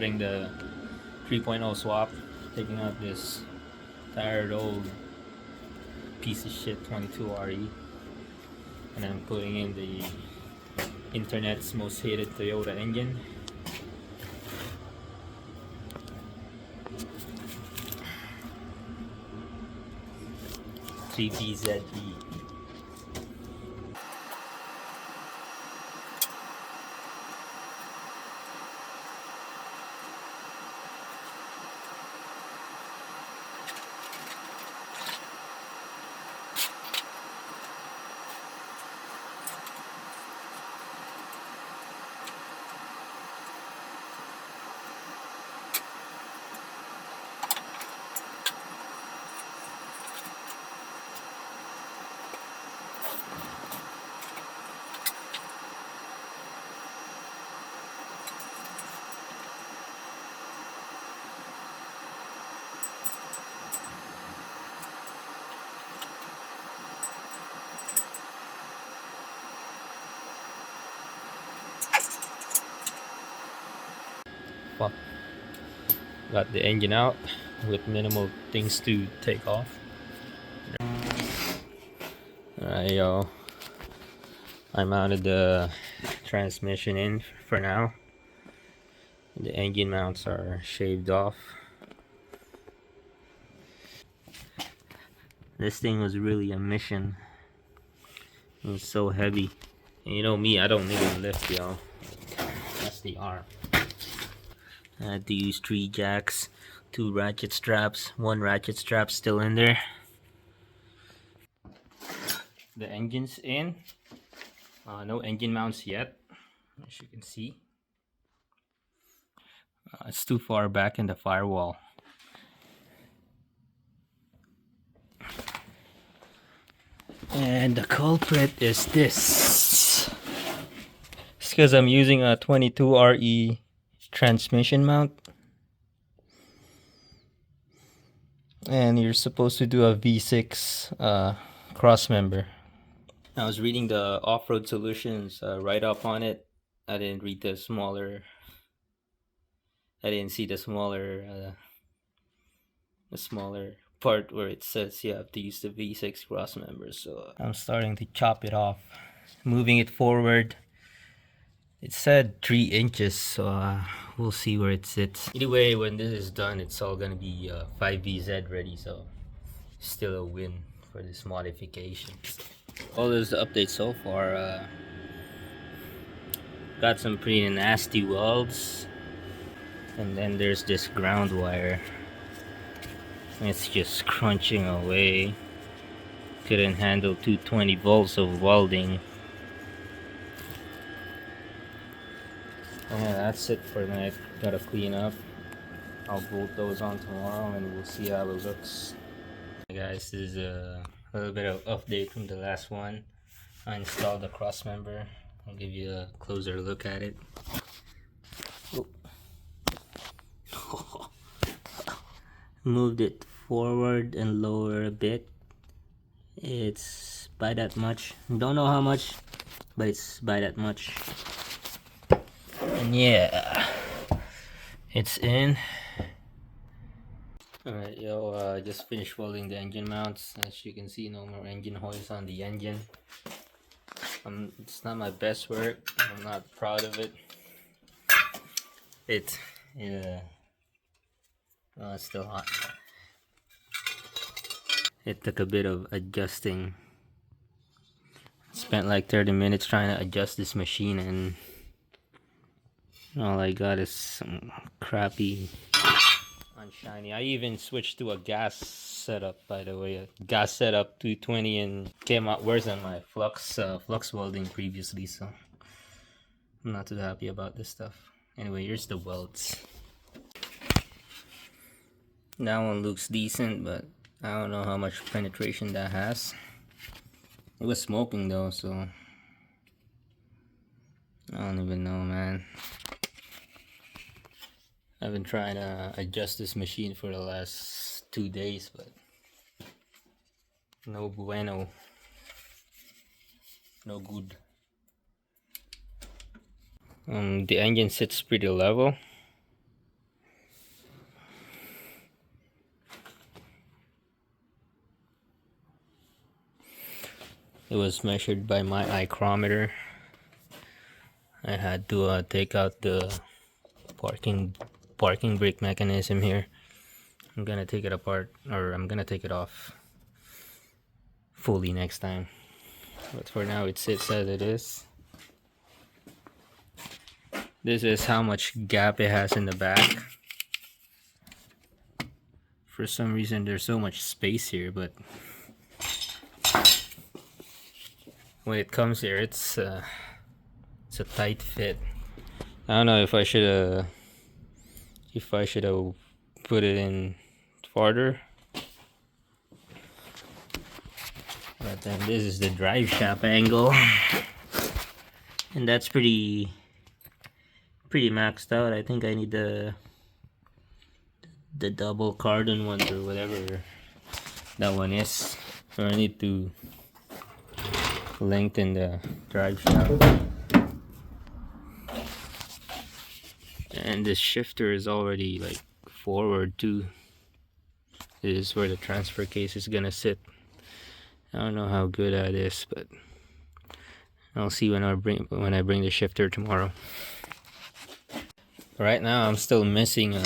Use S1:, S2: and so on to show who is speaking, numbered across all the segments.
S1: starting the 3.0 swap, taking out this tired old piece of shit 22RE, and then putting in the internet's most hated Toyota engine. GPZE. Fuck. Got the engine out with minimal things to take off. Alright, yo. I mounted the transmission in for now. The engine mounts are shaved off. This thing was really a mission. It was so heavy. And you know me, I don't even lift, yo. That's the arm. I had to use 3 jacks, 2 ratchet straps, 1 ratchet strap still in there. The engine's in. No engine mounts yet, as you can see. It's too far back in the firewall. And the culprit is this. It's because I'm using a 22RE transmission mount. And you're supposed to do a V6 crossmember. I was reading the off-road solutions write-up on it. I didn't read the smaller. I didn't see the smaller part where it says you have to use the V6 crossmember. So I'm starting to chop it off, moving it forward. It said 3 inches, so we'll see where it sits. Anyway, when this is done, it's all gonna be 5VZ ready, so still a win for this modification. All those updates so far. Got some pretty nasty welds, and then there's this ground wire. It's just crunching away. Couldn't handle 220 volts of welding. Yeah, that's it for tonight. Gotta clean up. I'll bolt those on tomorrow and we'll see how it looks. Hey guys, this is a little bit of update from the last one. I installed the crossmember. I'll give you a closer look at it. Oh. Moved it forward and lower a bit. It's by that much. Don't know how much, but it's by that much. And yeah, it's in. Alright, yo, I just finished welding the engine mounts. As you can see, no more engine hoist on the engine. It's not my best work. I'm not proud of it. It's still hot. It took a bit of adjusting. Spent like 30 minutes trying to adjust this machine, and all I got is some crappy unshiny. I even switched to a gas setup, by the way. A gas setup 220, and came out worse than my flux welding previously, so I'm not too happy about this stuff. Anyway, here's the welds. That one looks decent, but I don't know how much penetration that has. It was smoking though, so I don't even know, man. I've been trying to adjust this machine for the last 2 days, but no bueno. No good. The engine sits pretty level. It was measured by my micrometer. I had to take out the parking brake mechanism here. I'm gonna take it apart, or I'm gonna take it off fully next time. But for now, it sits as it is. This is how much gap it has in the back. For some reason, there's so much space here, but when it comes here, it's a tight fit. I don't know if I should have put it in farther. But then this is the drive shaft angle, and that's pretty maxed out. I think I need the double cardon one or whatever that one is. So I need to lengthen the drive shaft. And this shifter is already like forward too. This is where the transfer case is gonna sit. I don't know how good that is, but I'll see when I bring the shifter tomorrow. Right now I'm still missing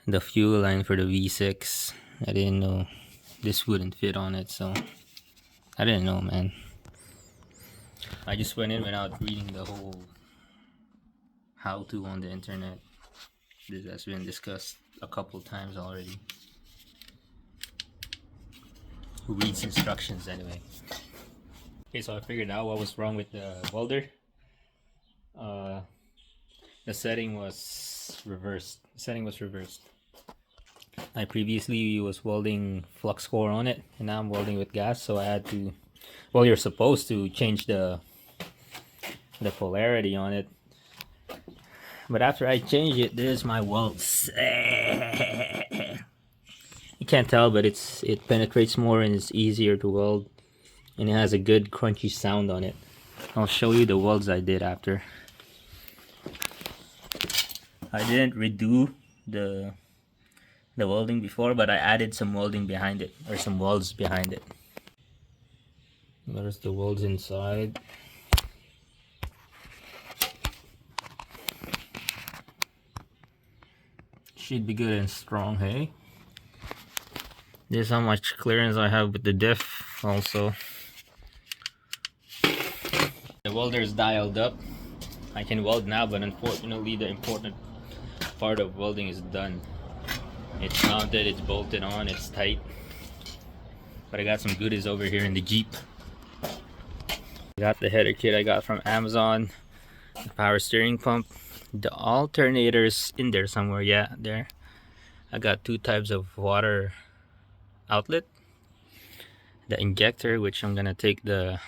S1: the fuel line for the V6. I didn't know this wouldn't fit on it, so I didn't know, man. I just went in without reading the whole how-to on the internet. This has been discussed a couple times already. Who reads instructions anyway? Okay, so I figured out what was wrong with the welder. The setting was reversed. I previously was welding flux core on it, and now I'm welding with gas, so I had to, well, you're supposed to change the polarity on it. But after I change it, there's my welds. You can't tell, but it penetrates more and it's easier to weld, and it has a good crunchy sound on it. I'll show you the welds I did after. I didn't redo the welding before, but I added some welding behind it, or some welds behind it. There's the welds inside. Should be good and strong, hey? This is how much clearance I have with the diff also. The welder is dialed up. I can weld now, but unfortunately the important part of welding is done. It's mounted, it's bolted on, it's tight. But I got some goodies over here in the Jeep. I got the header kit I got from Amazon, the power steering pump, the alternator's in there somewhere, yeah, there. I got two types of water outlet, the injector, which I'm gonna take the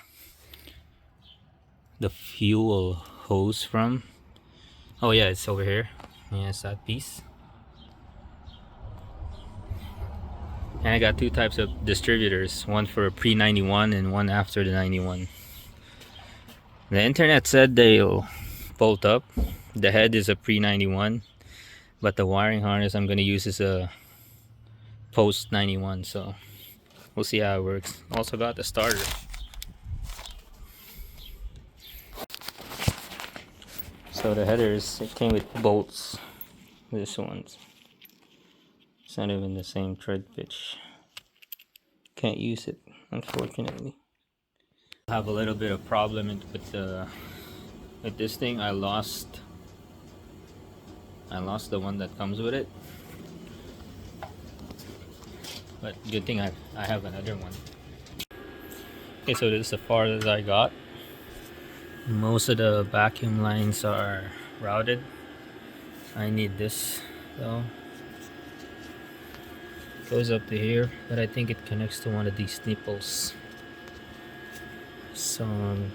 S1: fuel hose from. Oh yeah, it's over here. Yeah, it's that piece. And I got two types of distributors, one for pre-91 and one after the 91. The internet said they'll bolt up. The head is a pre-91, but the wiring harness I'm gonna use is a post-91, so we'll see how it works. Also got the starter. So the headers, it came with bolts. This one's, it's not even the same tread pitch. Can't use it, unfortunately. I have a little bit of problem with this thing. I lost the one that comes with it, but good thing I have another one. Okay, so this is as far as I got. Most of the vacuum lines are routed. I need this though. Goes up to here, but I think it connects to one of these nipples. So I'm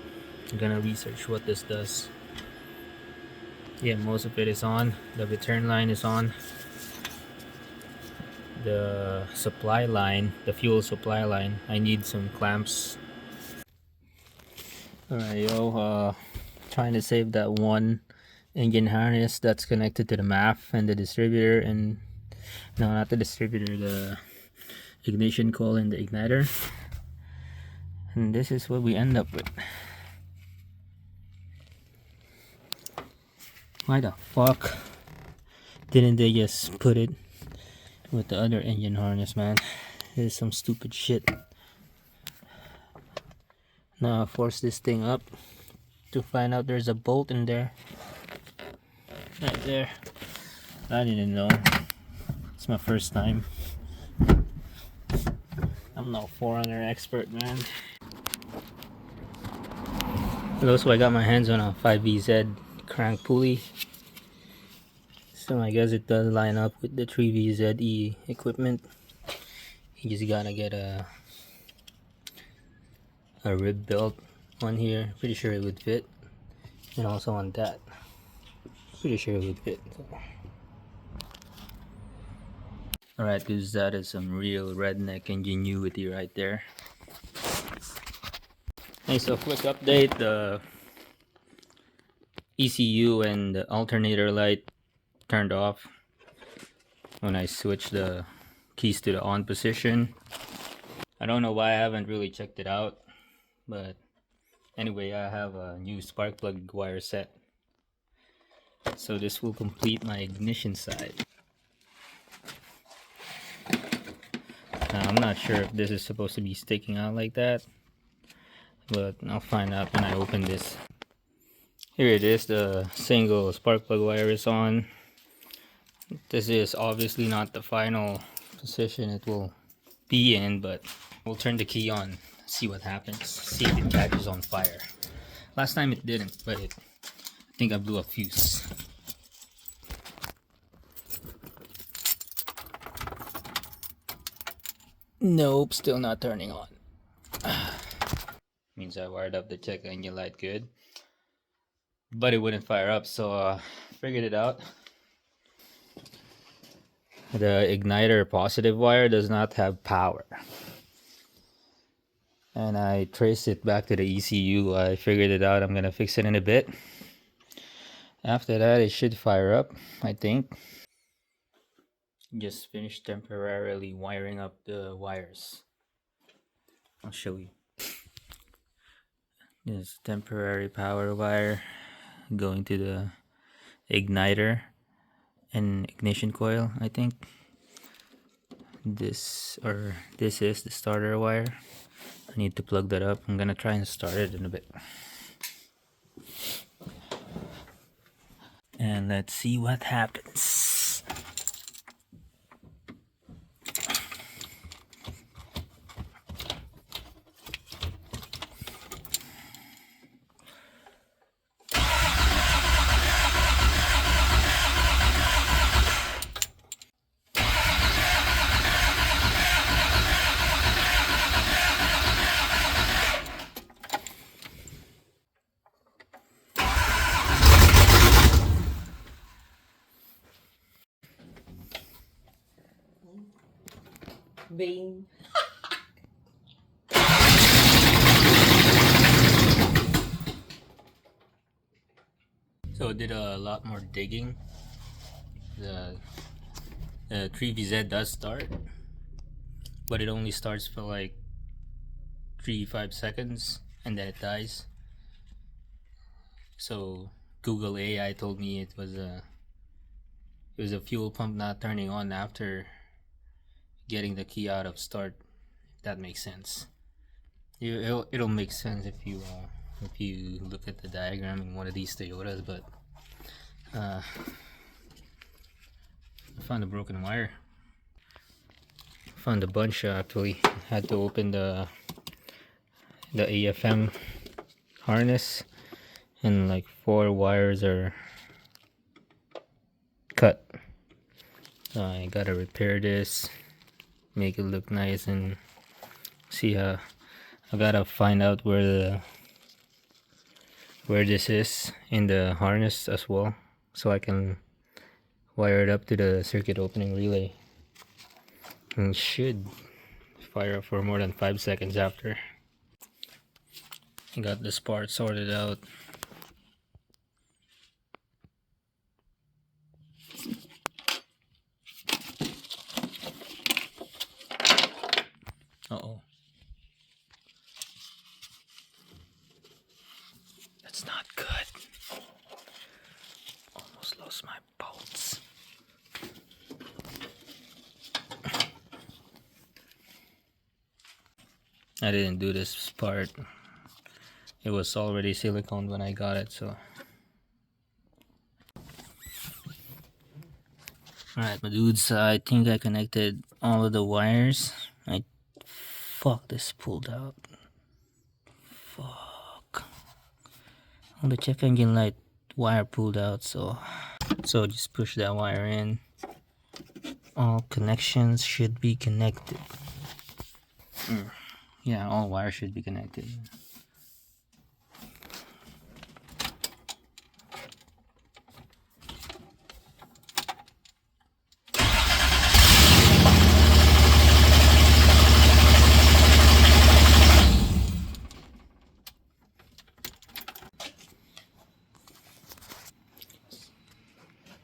S1: gonna research what this does. Yeah, most of it is on. The return line is on. The supply line, the fuel supply line, I need some clamps. Alright, yo, trying to save that one engine harness that's connected to the MAF and the distributor, and no, not the distributor, the ignition coil and the igniter. And this is what we end up with. Why the fuck didn't they just put it with the other engine harness, man? This is some stupid shit. Now I force this thing up to find out there's a bolt in there. Right there. I didn't know. It's my first time. I'm no forerunner expert, man. And also I got my hands on a 5VZ crank pulley. So I guess it does line up with the 3VZE equipment. You just gotta get a rib belt on here. Pretty sure it would fit. And also on that. Pretty sure it would fit. So. Alright, because that is some real redneck ingenuity right there. Hey, so quick update. The ECU and the alternator light turned off when I switched the keys to the on position. I don't know why I haven't really checked it out, but anyway, I have a new spark plug wire set, so this will complete my ignition side. Now, I'm not sure if this is supposed to be sticking out like that, but I'll find out when I open this. Here it is, the single spark plug wire is on. This is obviously not the final position it will be in, but we'll turn the key on, see what happens, see if it catches on fire. Last time it didn't, but I think I blew a fuse. Nope, still not turning on. Means I wired up the check engine light good, but it wouldn't fire up, so figured it out. The igniter positive wire does not have power, and I traced it back to the ECU. I figured it out. I'm gonna fix it in a bit. After that, it should fire up, I think. Just finished temporarily wiring up the wires. I'll show you. This temporary power wire going to the igniter and ignition coil, I think. This is the starter wire. I need to plug that up. I'm gonna try and start it in a bit. And let's see what happens.
S2: Bean.
S1: So it did a lot more digging. The 3VZ does start, but it only starts for like 3-5 seconds and then it dies. So Google AI told me it was a fuel pump not turning on after getting the key out of start. If that makes sense. It'll make sense if you look at the diagram in one of these Toyotas, but I found a broken wire. Found a bunch actually. Had to open the AFM harness, and like 4 wires are cut. So I gotta repair this, make it look nice, and see how I gotta find out where this is in the harness as well, so I can wire it up to the circuit opening relay. And it should fire up for more than 5 seconds after. Got this part sorted out. Uh-oh. I didn't do this part. It was already silicone when I got it, so. Alright, my dudes, I think I connected all of the wires. Fuck, this pulled out. Fuck. All the check engine light wire pulled out, so just push that wire in. All connections should be connected. Yeah, all wires should be connected.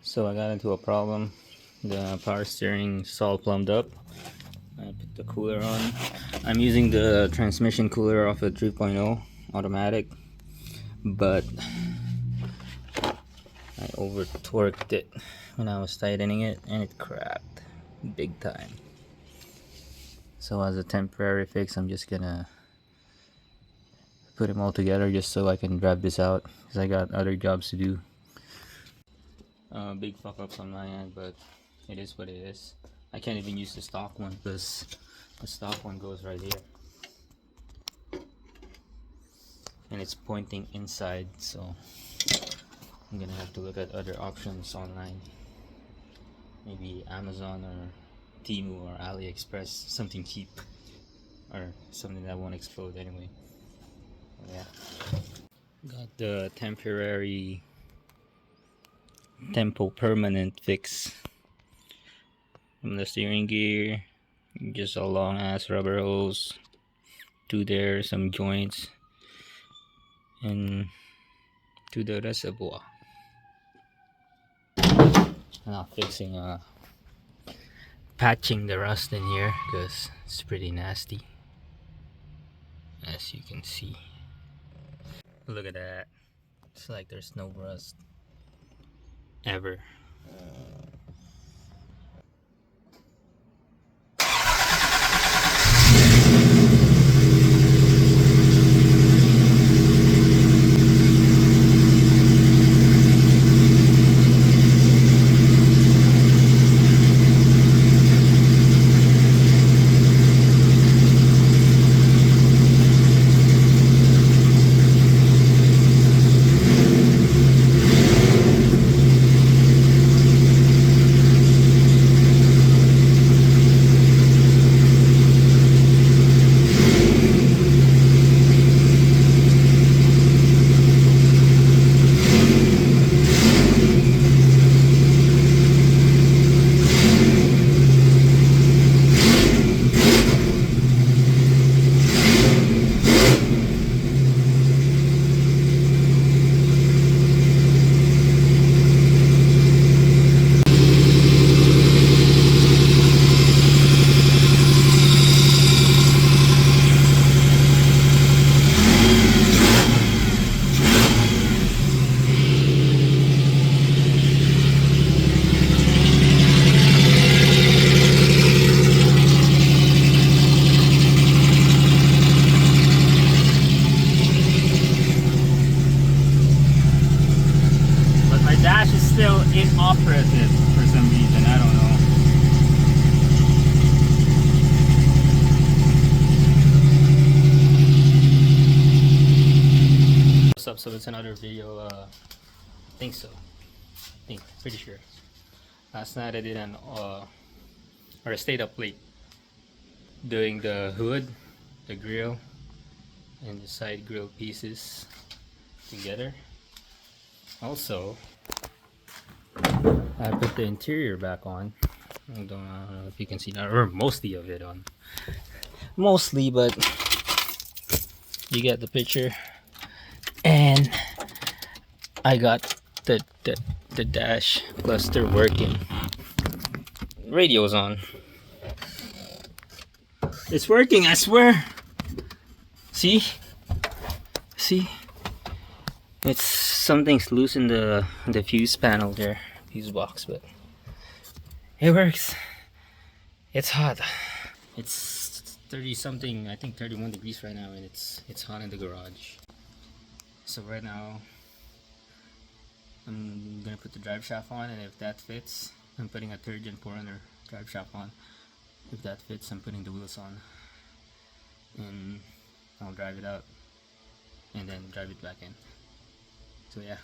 S1: So I got into a problem. The power steering is all plumbed up. I put the cooler on. I'm using the transmission cooler off a 3.0 automatic, but I over torqued it when I was tightening it and it cracked big time. So as a temporary fix, I'm just gonna put them all together just so I can grab this out, because I got other jobs to do. Big fuck ups on my end, but it is what it is. I can't even use the stock one because the stock one goes right here and it's pointing inside, so I'm gonna have to look at other options online, maybe Amazon or Temu or AliExpress, something cheap or something that won't explode anyway. Yeah, got the temporary tempo permanent fix from the steering gear. Just a long ass rubber hose, to there, some joints, and to the reservoir. I'm not fixing patching the rust in here because it's pretty nasty, as you can see. Look at that, it's like there's no rust ever. Dash is still inoperative for some reason, I don't know. What's up? So it's another video. I think pretty sure. Last night I did or I stayed up late doing the hood, the grill, and the side grill pieces together. Also, I put the interior back on. I don't know if you can see that, or mostly of it on. Mostly, but you get the picture. And I got the dash cluster working. Radio's on. It's working, I swear. See? It's something's loose in the fuse panel there, fuse box, but it works. It's hot. It's 30 something, I think 31 degrees right now, and it's hot in the garage. So right now I'm gonna put the drive shaft on, and if that fits, I'm putting a 3rd Gen 400 drive shaft on. If that fits, I'm putting the wheels on, and I'll drive it out and then drive it back in. So yeah.